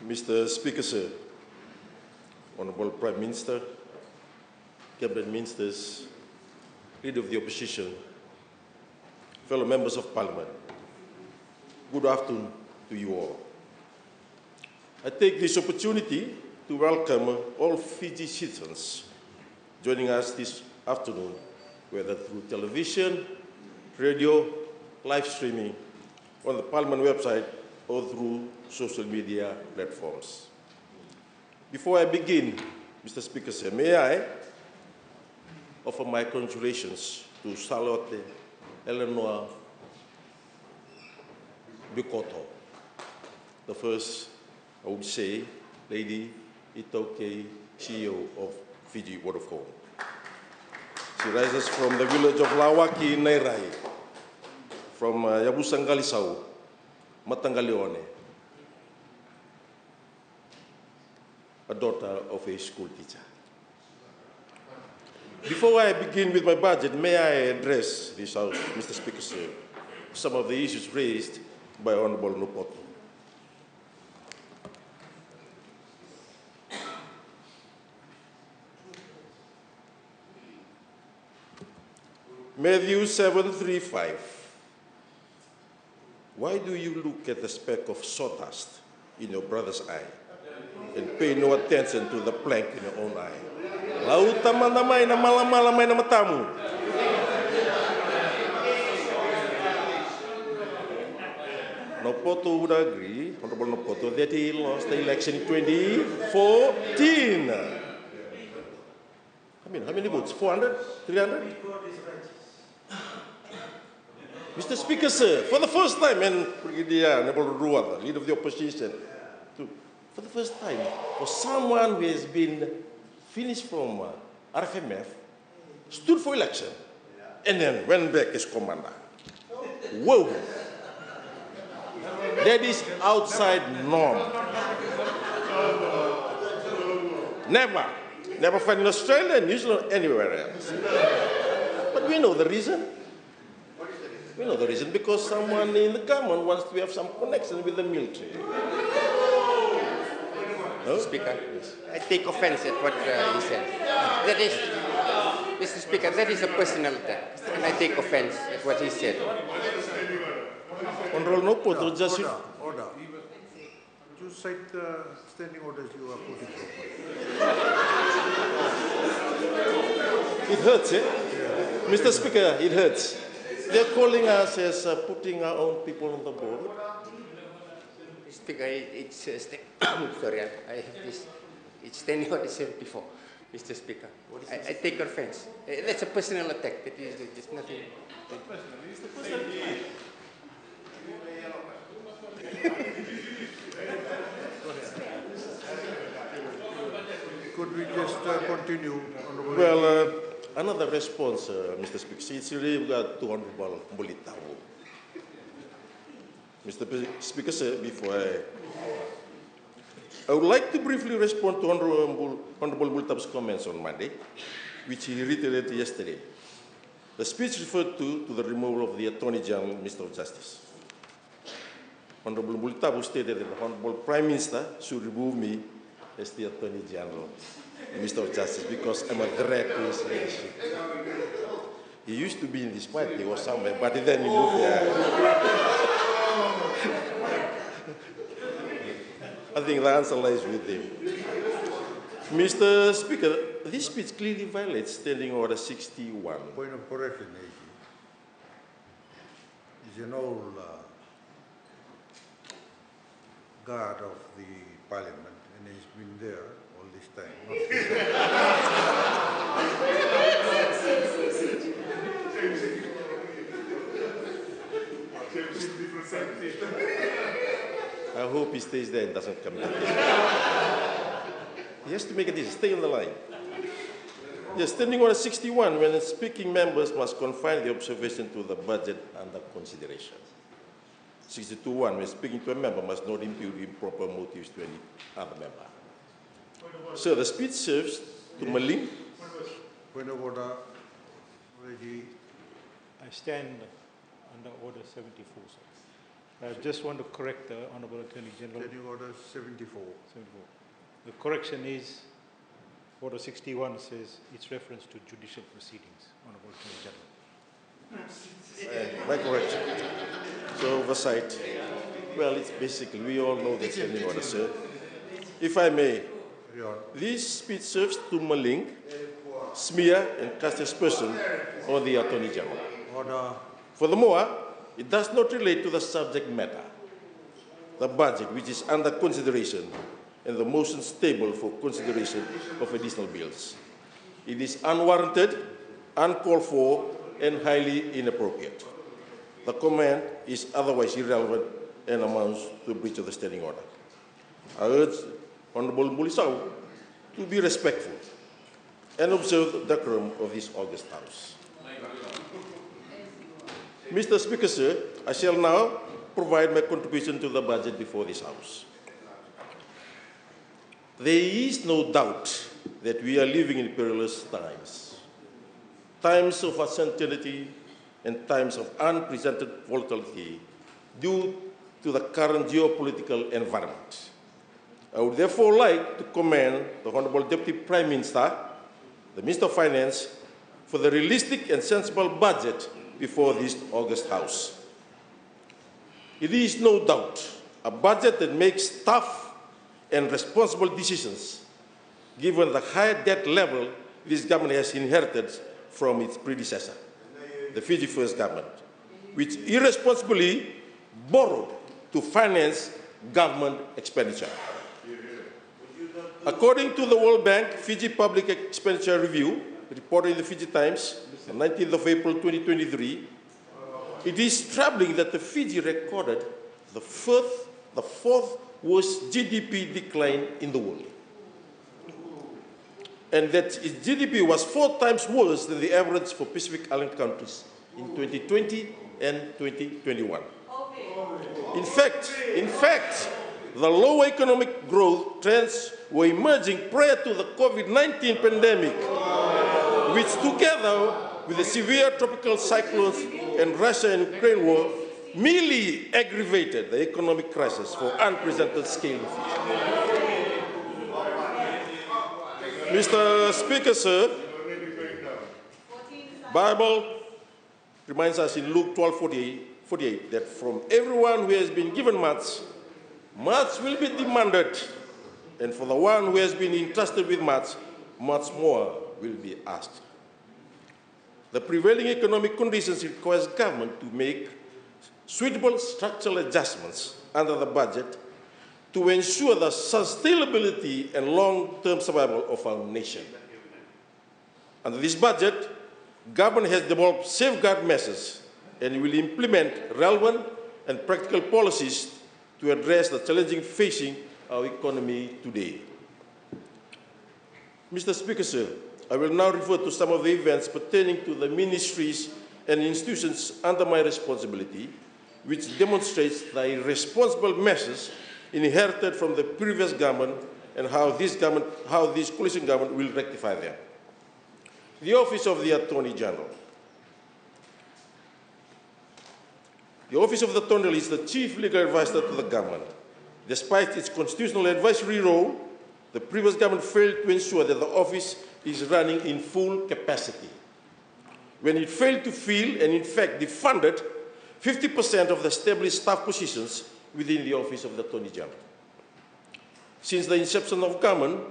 Mr. Speaker, sir, Honorable Prime Minister, Cabinet Ministers, Leader of the Opposition, fellow members of Parliament, good afternoon to you all. I take this opportunity to welcome all Fiji citizens joining us this afternoon, whether through television, radio, live streaming, on the Parliament website, or through social media platforms. Before I begin, Mr. Speaker, sir, may I offer my congratulations to Charlotte Eleanor Bikoto, the first, I would say, Lady Itoke CEO of Fiji Vodafone. She rises from the village of Lawaki, Nairai, from Yabusangalisau, Matangalione, a daughter of a school teacher. Before I begin with my budget, may I address this House, Mr. Speaker, sir, some of the issues raised by Honorable Nopoto. Matthew 7:35. Why do you look at the speck of sawdust in your brother's eye and pay no attention to the plank in your own eye? Lauta manamay na malamalamay na matamu. Nopoto would agree, Honorable Nopoto, that he lost the election in 2014. I mean, how many votes? 400? 300? Mr. Speaker, sir, for the first time, and Brigadier Honorable Ruada, Leader of the Opposition, for the first time, for someone who has been finished from RFMF, stood for election, and then went back as commander. Whoa! That is outside norm. Never find in Australia, New Zealand, anywhere else. But we know the reason. We know the reason, because someone in the government wants to have some connection with the military. No? Speaker, I take offense at what he said. That is, Mr. Speaker, that is a personal attack, and I take offense at what he said. Honorable Nopoto, just... Order. You cite the standing orders you are putting forward. It hurts, eh? Yeah. Mr. Speaker, it hurts. They're calling us as putting our own people on the board. Speaker, it's sorry, I have this. It's standing order 74, Mr. Speaker. I take offense. That's a personal attack. That is just nothing. It's the personal attack. Could we just continue? Well, another response, Mr. Speaker. It's really got to Honorable Mulitawu. Mr. Speaker, sir, before I would like to briefly respond to Honorable Mulitawu's comments on Monday, which he reiterated yesterday. The speech referred to the removal of the Attorney General, Minister of Justice. Honorable Mulitawu stated that the Honorable Prime Minister should remove me as the Attorney General, Minister of Justice, because I'm a threat to his leadership. He used to be in this party or somewhere, but then he moved there. I think the answer lies with him. Mr. Speaker, this speech clearly violates Standing Order 61. Point of correction, AG. He's an old guard of the Parliament, and he's been there all this time. I hope he stays there and doesn't come back. He has to make a decision. Stay on the line. Yes, Standing Order 61, when speaking members must confine the observation to the budget under consideration. 62.1, when speaking to a member must not impute improper motives to any other member. So the speech serves to malign. Point of order, Reggie. I stand under Order 74, sir. I just want to correct the Honourable Attorney General. Standing Order 74. 74. The correction is, Order 61 says it's reference to judicial proceedings, Honourable Attorney General. My correction. So oversight. Well, it's basically, we all know the standing order, sir. If I may, this speech serves to malign, smear, and cast aspersion on the Attorney General. Order. Furthermore, it does not relate to the subject matter, the budget which is under consideration, and the motions tabled for consideration of additional bills. It is unwarranted, uncalled for, and highly inappropriate. The comment is otherwise irrelevant and amounts to a breach of the standing order. I urge Honourable Mulisau to be respectful and observe the decorum of this august House. Mr. Speaker, sir, I shall now provide my contribution to the budget before this House. There is no doubt that we are living in perilous times, times of uncertainty and times of unprecedented volatility due to the current geopolitical environment. I would therefore like to commend the Honourable Deputy Prime Minister, the Minister of Finance, for the realistic and sensible budget before this august House. It is no doubt a budget that makes tough and responsible decisions, given the high debt level this government has inherited from its predecessor, the Fiji First government, which irresponsibly borrowed to finance government expenditure. According to the World Bank Fiji Public Expenditure Review, reported in the Fiji Times on 19th of April 2023, it is troubling that the Fiji recorded the fourth worst GDP decline in the world, and that its GDP was 4 times worse than the average for Pacific Island countries in 2020 and 2021. In fact, the low economic growth trends were emerging prior to the COVID-19 pandemic, which together with the severe tropical cyclones and Russia and Ukraine war merely aggravated the economic crisis for unprecedented scale in Fiji. Mr. Speaker, sir, Bible reminds us in Luke 12:48 that from everyone who has been given much, much will be demanded, and for the one who has been entrusted with much, much more will be asked. The prevailing economic conditions requires government to make suitable structural adjustments under the budget to ensure the sustainability and long-term survival of our nation. Under this budget, government has developed safeguard measures and will implement relevant and practical policies to address the challenges facing our economy today. Mr. Speaker, sir, I will now refer to some of the events pertaining to the ministries and institutions under my responsibility, which demonstrates the irresponsible measures inherited from the previous government and how this coalition government will rectify them. The Office of the Attorney General. The Office of the Attorney General is the chief legal advisor to the government. Despite its constitutional advisory role, the previous government failed to ensure that the office is running in full capacity. When it failed to fill and in fact defunded 50% of the established staff positions within the Office of the Attorney General. Since the inception of government,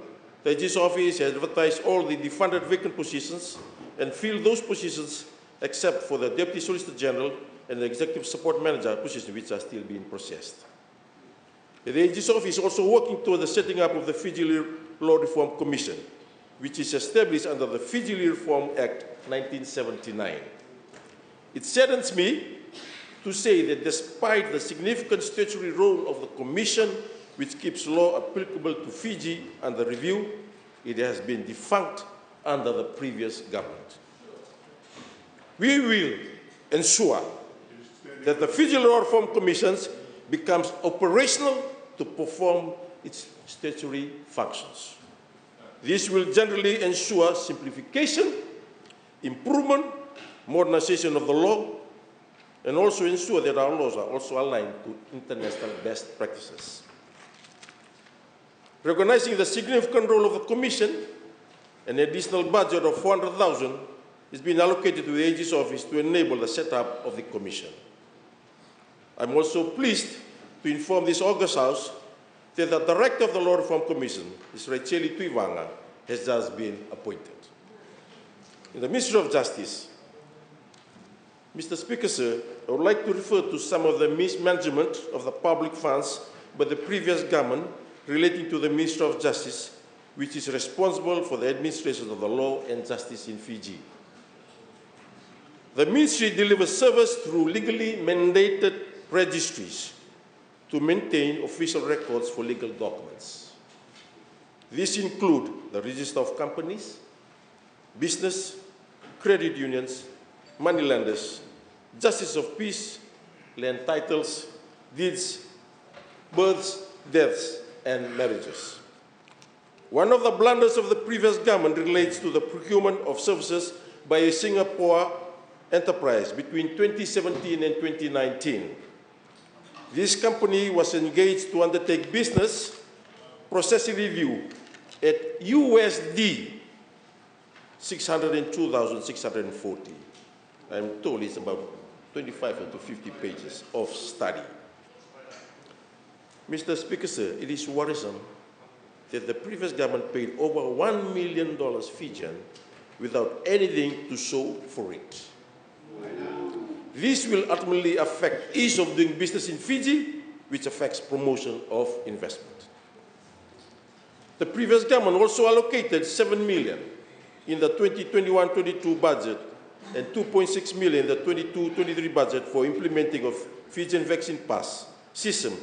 the AG's office has advertised all the defunded vacant positions and filled those positions except for the Deputy Solicitor General and the Executive Support Manager positions which are still being processed. The AG's office is also working toward the setting up of the Fiji Law Reform Commission, which is established under the Fiji Reform Act 1979. It saddens me to say that despite the significant statutory role of the Commission, which keeps law applicable to Fiji under review, it has been defunct under the previous government. We will ensure that the Fiji Law Reform Commission becomes operational to perform its statutory functions. This will generally ensure simplification, improvement, modernization of the law, and also ensure that our laws are also aligned to international best practices. Recognizing the significant role of the Commission, an additional budget of $400,000 is being allocated to the AG's office to enable the setup of the Commission. I'm also pleased to inform this August House that the Director of the Law Reform Commission, Ms. Siromi Turaga, has just been appointed. In the Ministry of Justice, Mr. Speaker, sir, I would like to refer to some of the mismanagement of the public funds by the previous government relating to the Ministry of Justice, which is responsible for the administration of the law and justice in Fiji. The Ministry delivers service through legally mandated registries to maintain official records for legal documents. These include the Register of Companies, business, credit unions, moneylenders, justice of peace, land titles, deeds, births, deaths, and marriages. One of the blunders of the previous government relates to the procurement of services by a Singapore enterprise between 2017 and 2019. This company was engaged to undertake business processing review at USD 602,640. I'm told it's about 25 to 50 pages of study. Mr. Speaker, sir, it is worrisome that the previous government paid over $1 million Fijian without anything to show for it. This will ultimately affect ease of doing business in Fiji, which affects promotion of investment. The previous government also allocated $7 million in the 2021-22 budget and $2.6 million in the 22-23 budget for implementing of Fijian Vaccine Pass system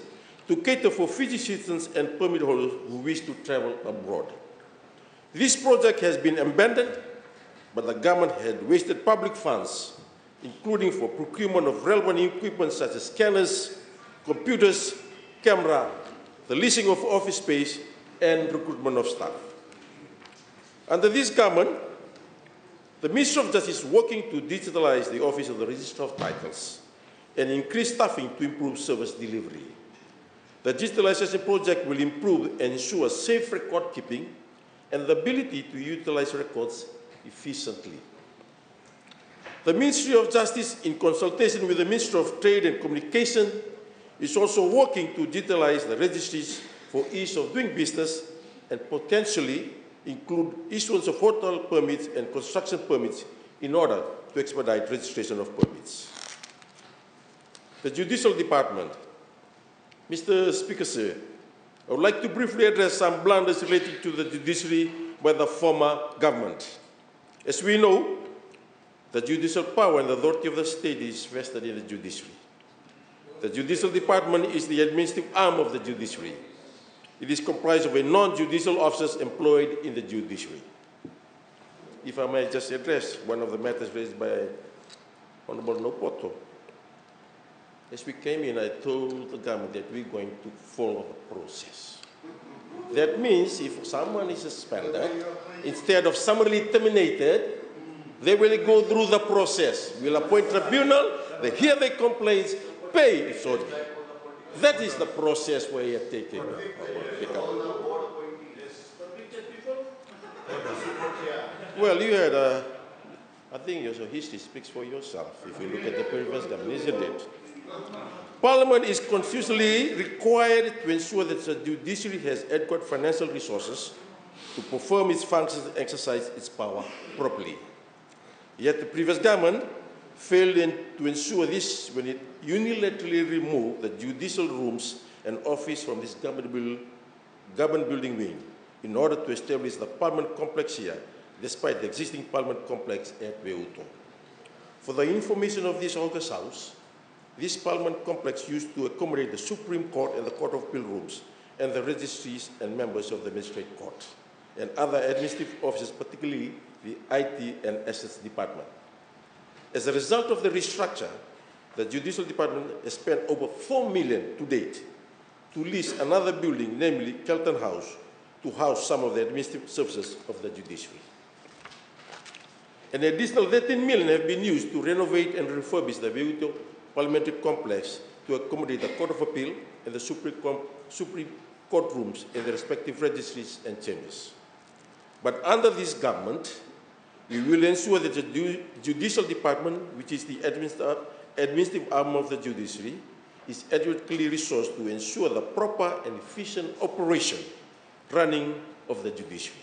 to cater for Fiji citizens and permit holders who wish to travel abroad. This project has been abandoned, but the government had wasted public funds, including for procurement of relevant equipment such as scanners, computers, camera, the leasing of office space, and recruitment of staff. Under this government, the Ministry of Justice is working to digitalize the Office of the Registrar of Titles and increase staffing to improve service delivery. The digitalization project will improve and ensure safe record keeping and the ability to utilize records efficiently. The Ministry of Justice, in consultation with the Ministry of Trade and Communication, is also working to digitalize the registries for ease of doing business and potentially include issuance of hotel permits and construction permits in order to expedite registration of permits. The Judicial Department. Mr. Speaker, sir, I would like to briefly address some blunders relating to the judiciary by the former government. As we know, the judicial power and the authority of the state is vested in the judiciary. The Judicial Department is the administrative arm of the judiciary. It is comprised of a non-judicial officers employed in the judiciary. If I may just address one of the matters raised by Honorable Nopoto. As we came in, I told the government that we're going to follow the process. That means if someone is suspended, instead of summarily terminated, they will go through the process. We'll appoint tribunal, they hear their complaints, pay if so. That is the process we are taking. Well, you had I think your history speaks for yourself if you look at the previous government, isn't it? Parliament is constitutionally required to ensure that the judiciary has adequate financial resources to perform its functions and exercise its power properly. Yet the previous government failed to ensure this when it unilaterally removed the judicial rooms and office from this government building wing in order to establish the Parliament complex here, despite the existing Parliament complex at Weuto. For the information of this August House, this Parliament complex used to accommodate the Supreme Court and the Court of Appeal rooms and the registries and members of the Magistrate Court and other administrative offices, particularly the IT and Assets Department. As a result of the restructure, the Judicial Department has spent over $4 million to date to lease another building, namely Kelton House, to house some of the administrative services of the judiciary. An additional $13 million have been used to renovate and refurbish the Weuto parliamentary complex to accommodate the Court of Appeal and the Supreme Court rooms in the respective registries and chambers. But under this government, we will ensure that the judicial department, which is the administrative arm of the judiciary, is adequately resourced to ensure the proper and efficient operation running of the judiciary.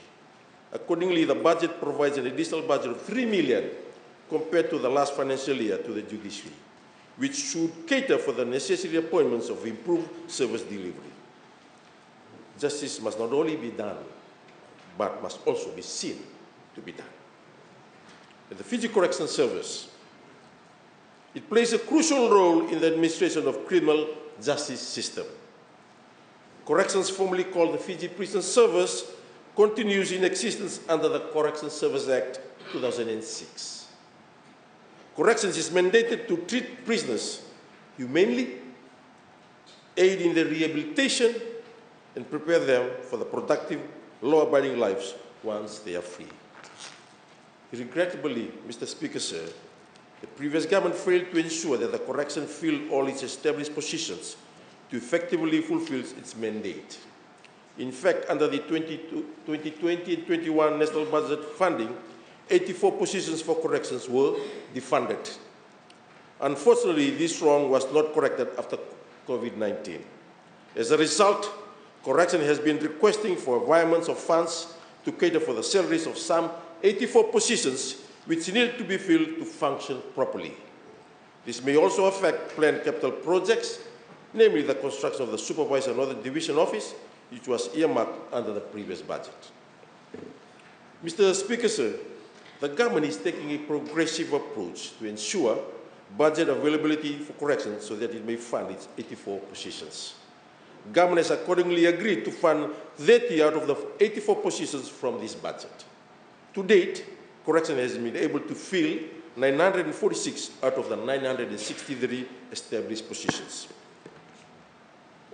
Accordingly, the budget provides an additional budget of $3 million compared to the last financial year to the judiciary, which should cater for the necessary appointments of improved service delivery. Justice must not only be done, but must also be seen to be done. And the Fiji Corrections Service, it plays a crucial role in the administration of criminal justice system. Corrections, formerly called the Fiji Prison Service, continues in existence under the Corrections Service Act 2006. Corrections is mandated to treat prisoners humanely, aid in their rehabilitation, and prepare them for the productive, law-abiding lives once they are free. Regrettably, Mr. Speaker, sir, the previous government failed to ensure that the correction filled all its established positions to effectively fulfill its mandate. In fact, under the 2020 and 21 national budget funding, 84 positions for corrections were defunded. Unfortunately, this wrong was not corrected after COVID-19. As a result, correction has been requesting for requirements of funds to cater for the salaries of some 84 positions which need to be filled to function properly. This may also affect planned capital projects, namely the construction of the Supervisor Northern Division Office, which was earmarked under the previous budget. Mr. Speaker, sir, the government is taking a progressive approach to ensure budget availability for corrections so that it may fund its 84 positions. Government has accordingly agreed to fund 30 out of the 84 positions from this budget. To date, correction has been able to fill 946 out of the 963 established positions.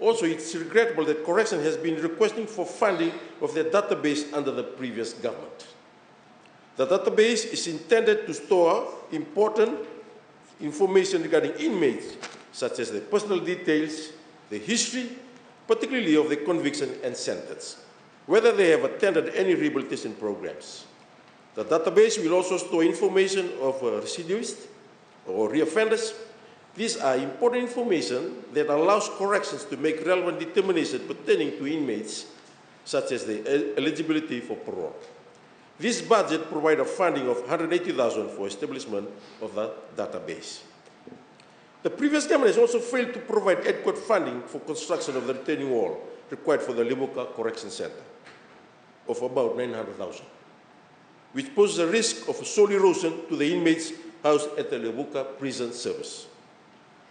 Also, it's regrettable that correction has been requesting for funding of their database under the previous government. The database is intended to store important information regarding inmates, such as their personal details, the history, particularly of the conviction and sentence, whether they have attended any rehabilitation programs. The database will also store information of recidivists or reoffenders. These are important information that allows corrections to make relevant determinations pertaining to inmates, such as the eligibility for parole. This budget provides a funding of $180,000 for establishment of the database. The previous government has also failed to provide adequate funding for construction of the retaining wall required for the Lebuka Correction Center of about $900,000, which poses a risk of soul erosion to the inmates housed at the Lebuka Prison Service.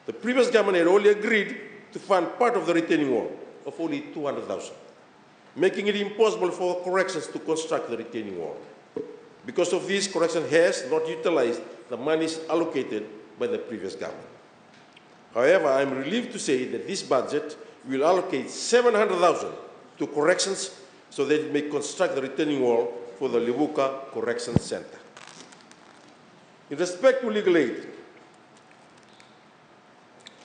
The previous government had only agreed to fund part of the retaining wall of only $200,000, making it impossible for corrections to construct the retaining wall. Because of this, correction has not utilized the monies allocated by the previous government. However, I am relieved to say that this budget will allocate $700,000 to corrections so that it may construct the retaining wall for the Lebuka Correction Center. In respect to legal aid,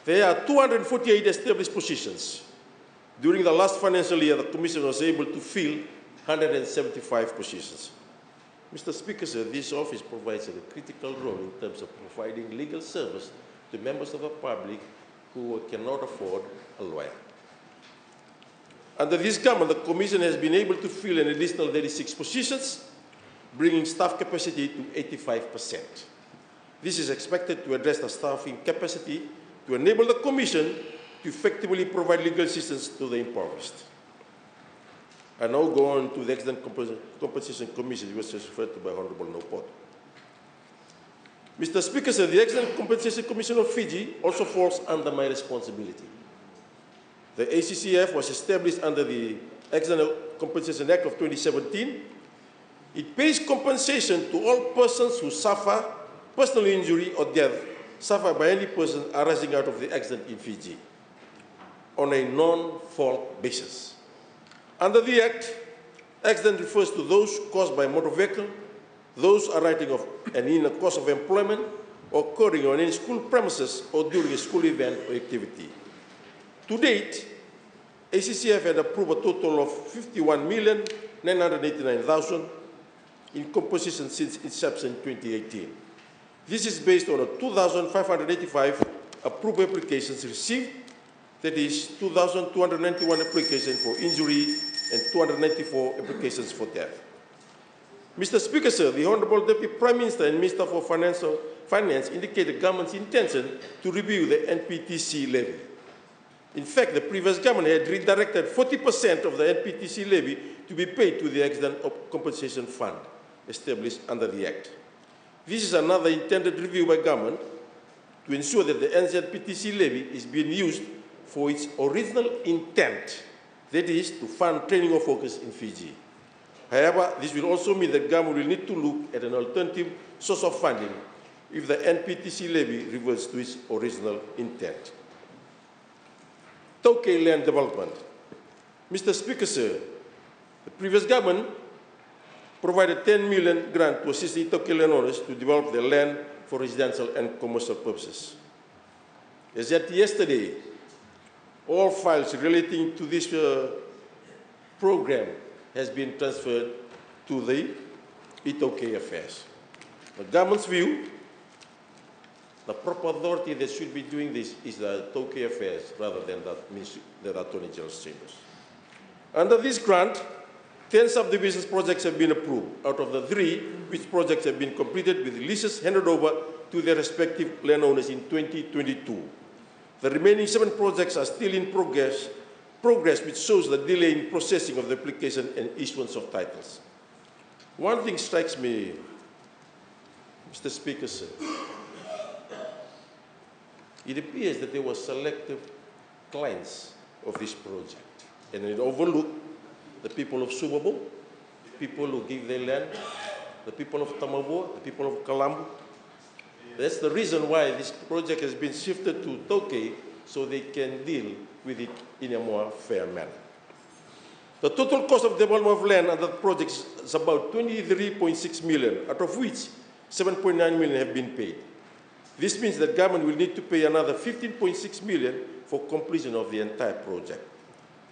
there are 248 established positions. During the last financial year, the Commission was able to fill 175 positions. Mr. Speaker, sir, this office provides a critical role in terms of providing legal service to members of the public who cannot afford a lawyer. Under this government, the Commission has been able to fill an additional 36 positions, bringing staff capacity to 85%. This is expected to address the staffing capacity to enable the Commission to effectively provide legal assistance to the impoverished. I now go on to the Accident Compensation Commission, which was referred to by Honorable Nopot. Mr. Speaker, sir, the Accident Compensation Commission of Fiji also falls under my responsibility. The ACCF was established under the Accident Compensation Act of 2017. It pays compensation to all persons who suffer personal injury or death suffered by any person arising out of the accident in Fiji on a non-fault basis. Under the Act, accident refers to those caused by motor vehicle, those arising of and in the course of employment, occurring on any school premises or during a school event or activity. To date, ACCF had approved a total of 51,989,000 in composition since inception in 2018. This is based on 2,585 approved applications received, that is 2,291 applications for injury and 294 applications for death. Mr. Speaker, sir, the Honorable Deputy Prime Minister and Minister for Finance indicated the government's intention to review the NPTC levy. In fact, the previous government had redirected 40% of the NPTC levy to be paid to the Accident Compensation Fund established under the Act. This is another intended review by government to ensure that the NZPTC levy is being used for its original intent, that is, to fund training of workers in Fiji. However, this will also mean that government will need to look at an alternative source of funding if the NPTC levy reverts to its original intent. Tokay land development. Mr. Speaker, sir, the previous government provided 10 million grant to assist the Tokay landowners to develop their land for residential and commercial purposes. As yet yesterday, all files relating to this program has been transferred to the Tokay affairs. The government's view, the proper authority that should be doing this is the Tokay affairs rather than the Attorney General's chambers. Under this grant, 10 subdivisions projects have been approved, out of the 3 which projects have been completed with leases handed over to their respective landowners in 2022. The remaining 7 projects are still in progress, which shows the delay in processing of the application and issuance of titles. One thing strikes me, Mr. Speaker, sir. It appears that there were selective clients of this project, and it overlooked the people of Subobo, the people who give their land, the people of Tamabo, the people of Kalambu. That's the reason why this project has been shifted to Tokay, so they can deal with it in a more fair manner. The total cost of development of land under the project is about 23.6 million, out of which 7.9 million have been paid. This means that government will need to pay another 15.6 million for completion of the entire project.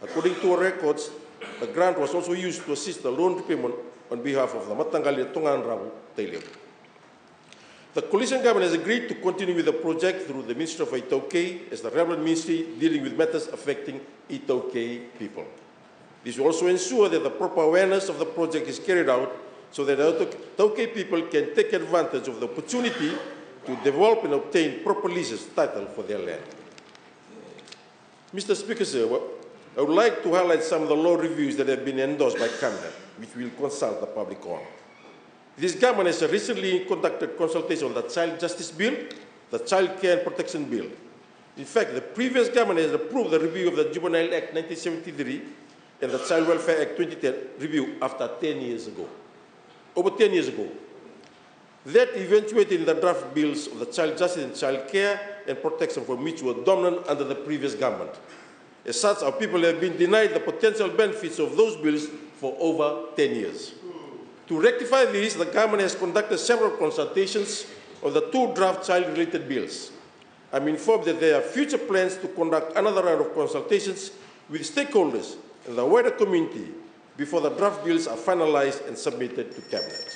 According to our records, the grant was also used to assist the loan repayment on behalf of the Matangali Tongan Rabu Tailio. The coalition government has agreed to continue with the project through the Ministry of Itaukei as the relevant ministry dealing with matters affecting Itaukei people. This will also ensure that the proper awareness of the project is carried out so that Itaukei people can take advantage of the opportunity to develop and obtain proper leases title for their land. Mr. Speaker, sir, I would like to highlight some of the law reviews that have been endorsed by Cabinet, which we will consult the public on. This government has recently conducted consultation on the Child Justice Bill, the Child Care and Protection Bill. In fact, the previous government has approved the review of the Juvenile Act 1973 and the Child Welfare Act 2010 review after 10 years ago, over 10 years ago. That eventuated in the draft bills of the Child Justice and Child Care and Protection, for which were dominant under the previous government. As such, our people have been denied the potential benefits of those bills for over 10 years. To rectify this, the government has conducted several consultations on the 2 draft child-related bills. I'm informed that there are future plans to conduct another round of consultations with stakeholders and the wider community before the draft bills are finalized and submitted to Cabinet.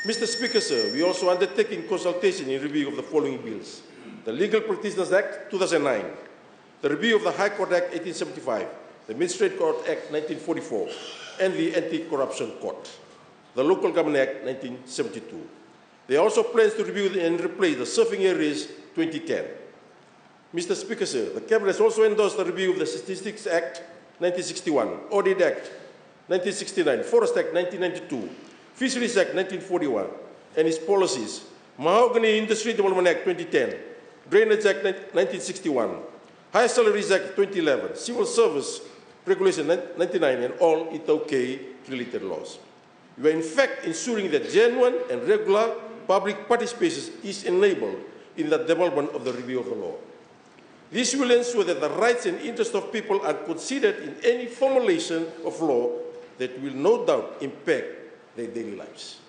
Mr. Speaker, sir, we are also undertaking consultation in review of the following bills: the Legal Practitioners Act 2009, the review of the High Court Act 1875, the Magistrate Court Act 1944, and the Anti-Corruption Court, the Local Government Act 1972. There are also plans to review and replace the Surfing Areas 2010. Mr. Speaker, sir, the Cabinet has also endorsed the review of the Statistics Act 1961, Audit Act 1969, Forest Act 1992, Fisheries Act 1941, and its policies, Mahogany Industry Development Act 2010, Drainage Act 1961, High Salaries Act 2011, Civil Service Regulation 99, and all Itaukei-related laws. We are in fact ensuring that genuine and regular public participation is enabled in the development of the review of the law. This will ensure that the rights and interests of people are considered in any formulation of law that will no doubt impact their daily lives.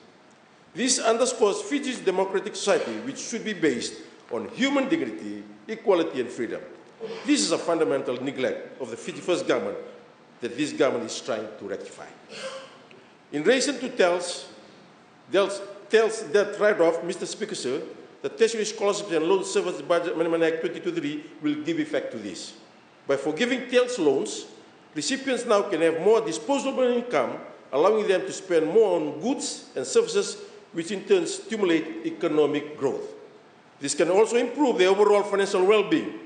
This underscores Fiji's democratic society, which should be based on human dignity, equality, and freedom. This is a fundamental neglect of the Fiji First government that this government is trying to rectify. In relation to TELS that write-off, Mr. Speaker, sir, the Tertiary Scholarships and Loan Service Budget Amendment Act 2023 will give effect to this. By forgiving TELS loans, recipients now can have more disposable income, allowing them to spend more on goods and services, which in turn stimulate economic growth. This can also improve their overall financial well-being,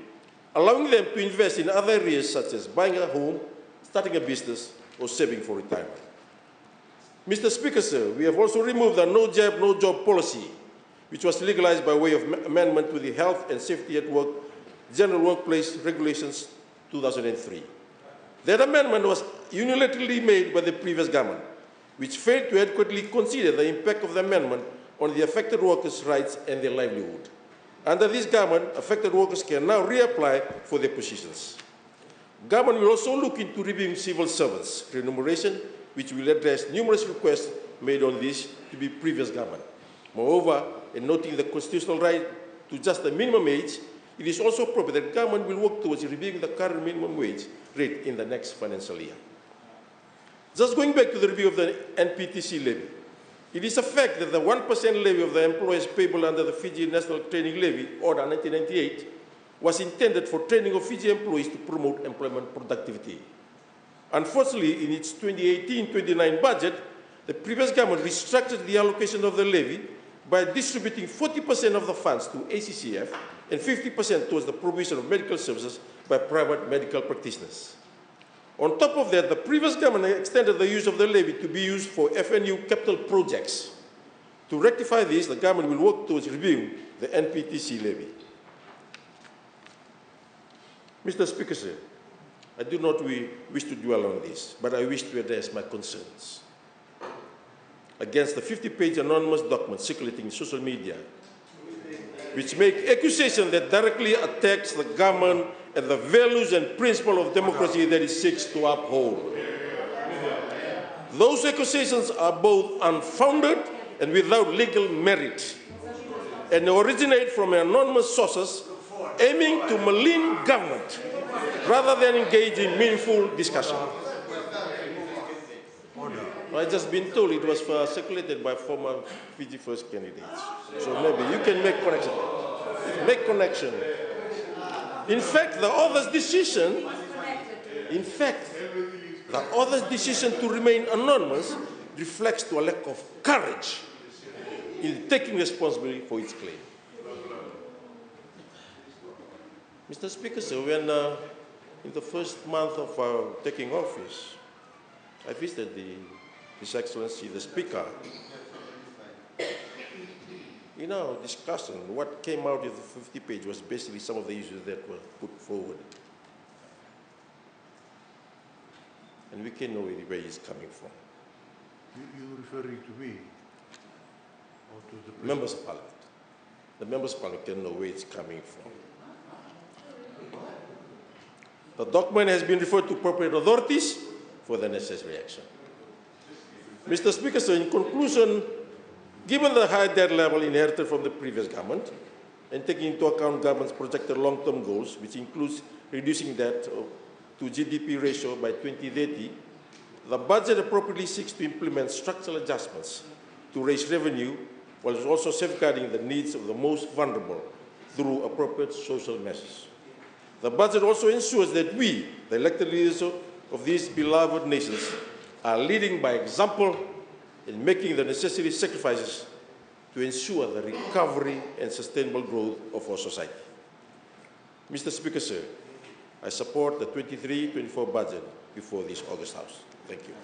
allowing them to invest in other areas such as buying a home, starting a business, or saving for retirement. Mr. Speaker, sir, we have also removed the no jab, no job policy, which was legalized by way of amendment to the Health and Safety at Work General Workplace Regulations 2003. That amendment was unilaterally made by the previous government, which failed to adequately consider the impact of the amendment on the affected workers' rights and their livelihood. Under this government, affected workers can now reapply for their positions. Government will also look into reviewing civil servants' remuneration, which will address numerous requests made on this to the previous government. Moreover, in noting the constitutional right to just a minimum wage, it is also appropriate that government will work towards reviewing the current minimum wage rate in the next financial year. Just going back to the review of the NPTC levy, it is a fact that the 1% levy of the employers payable under the Fiji National Training Levy, Order 1998, was intended for training of Fiji employees to promote employment productivity. Unfortunately, in its 2018-29 budget, the previous government restructured the allocation of the levy by distributing 40% of the funds to ACCF and 50% towards the provision of medical services by private medical practitioners. On top of that, the previous government extended the use of the levy to be used for FNU capital projects. To rectify this, the government will work towards reviewing the NPTC levy. Mr. Speaker, sir, I do not wish to dwell on this, but I wish to address my concerns against the 50-page anonymous document circulating in social media, which make accusations that directly attacks the government and the values and principles of democracy that it seeks to uphold. Those accusations are both unfounded and without legal merit, and originate from anonymous sources aiming to malign government rather than engage in meaningful discussion. I've just been told it was circulated by former Fiji First candidates. So maybe you can make connection. Make connection. In fact, the author's decision, to remain anonymous reflects to a lack of courage in taking responsibility for its claim. Mr. Speaker, so when in the first month of taking office, I visited His Excellency the Speaker. In our discussion, what came out of the 50-page was basically some of the issues that were put forward. And we can know where he's coming from. You're referring to me? Or to the Members of Parliament. The members of Parliament can know where it's coming from. The document has been referred to appropriate authorities for the necessary action. Mr. Speaker, so in conclusion, given the high debt level inherited from the previous government, and taking into account government's projected long-term goals, which includes reducing debt to GDP ratio by 2030, the budget appropriately seeks to implement structural adjustments to raise revenue, while also safeguarding the needs of the most vulnerable through appropriate social measures. The budget also ensures that we, the elected leaders of these beloved nations, are leading by example in making the necessary sacrifices to ensure the recovery and sustainable growth of our society. Mr. Speaker, sir, I support the 23-24 budget before this August House. Thank you.